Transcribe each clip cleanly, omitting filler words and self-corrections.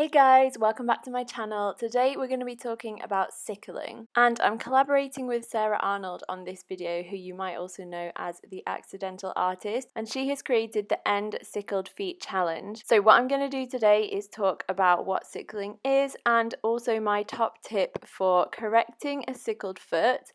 Hey guys, welcome back to my channel. Today we're going to be talking about sickling, and I'm collaborating with Sarah Arnold on this video, who you might also know as the Accidental Artist, and she has created the End Sickled Feet challenge. So what I'm going to do today is talk about what sickling is and also my top tip for correcting a sickled foot.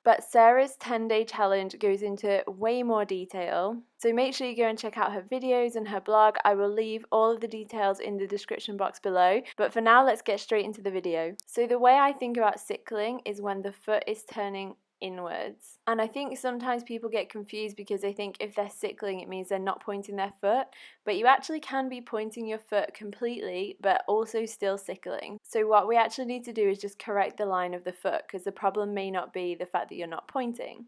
But Sarah's 10-day challenge goes into way more detail, so make sure you go and check out her videos and her blog. I will leave all of the details in the description box below, but for now let's get straight into the video. So the way I think about sickling is when the foot is turning inwards, and I think sometimes people get confused because they think if they're sickling it means they're not pointing their foot, but you actually can be pointing your foot completely but also still sickling. So what we actually need to do is just correct the line of the foot, because the problem may not be the fact that you're not pointing.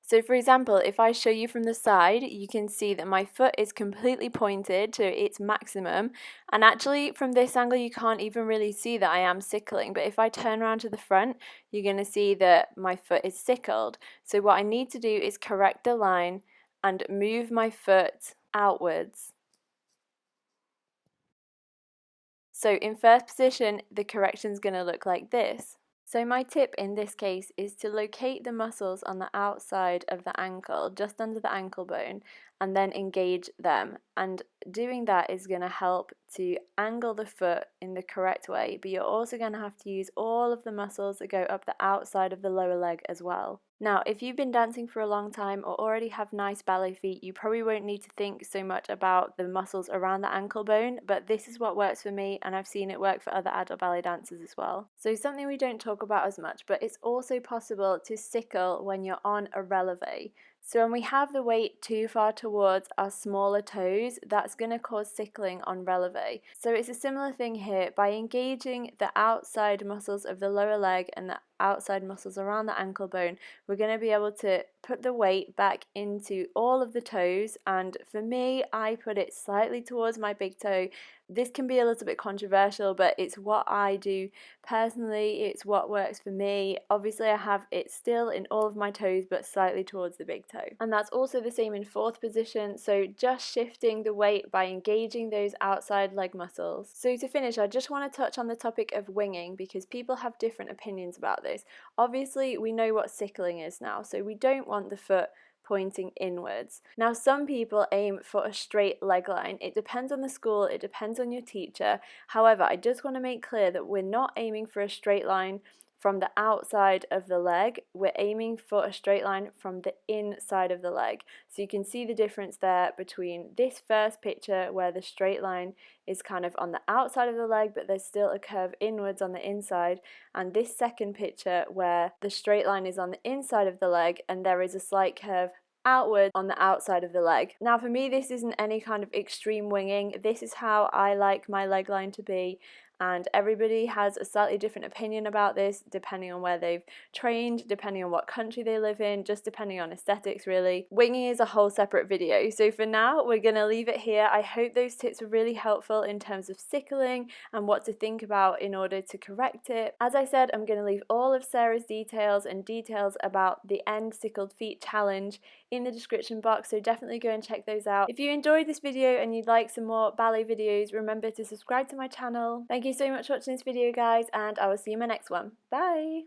So for example, if I show you from the side, you can see that my foot is completely pointed to its maximum, and actually from this angle you can't even really see that I am sickling, but if I turn around to the front, you're going to see that my foot is sickled. So what I need to do is correct the line and move my foot outwards. So in first position, the correction is going to look like this. So my tip in this case is to locate the muscles on the outside of the ankle, just under the ankle bone, and then engage them. And doing that is going to help to angle the foot in the correct way, but you're also going to have to use all of the muscles that go up the outside of the lower leg as well. Now, if you've been dancing for a long time or already have nice ballet feet, you probably won't need to think so much about the muscles around the ankle bone, but this is what works for me, and I've seen it work for other adult ballet dancers as well. So something we don't talk about as much, but it's also possible to sickle when you're on a releve. So when we have the weight too far towards our smaller toes, that's going to cause sickling on releve. So it's a similar thing here. By engaging the outside muscles of the lower leg and the outside muscles around the ankle bone, we're going to be able to put the weight back into all of the toes, and for me, I put it slightly towards my big toe. This can be a little bit controversial, but it's what I do personally. It's what works for me. Obviously I have it still in all of my toes but slightly towards the big toe, and that's also the same in fourth position, so just shifting the weight by engaging those outside leg muscles. So to finish, I just want to touch on the topic of winging, because people have different opinions about this. Obviously we know what sickling is now, so we don't want the foot pointing inwards. Now some people aim for a straight leg line. It depends on the school, it depends on your teacher. However, I just want to make clear that we're not aiming for a straight line from the outside of the leg, we're aiming for a straight line from the inside of the leg. So you can see the difference there between this first picture where the straight line is kind of on the outside of the leg but there's still a curve inwards on the inside, and this second picture where the straight line is on the inside of the leg and there is a slight curve outward on the outside of the leg. Now for me this isn't any kind of extreme winging, this is how I like my leg line to be, and everybody has a slightly different opinion about this depending on where they've trained, depending on what country they live in, just depending on aesthetics really. Winging is a whole separate video, so for now we're going to leave it here. I hope those tips were really helpful in terms of sickling and what to think about in order to correct it. As I said, I'm going to leave all of Sarah's details and details about the End Sickled Feet challenge in the description box, so definitely go and check those out. If you enjoyed this video and you'd like some more ballet videos, remember to subscribe to my channel. Thank you so much for watching this video guys, and I will see you in my next one. Bye!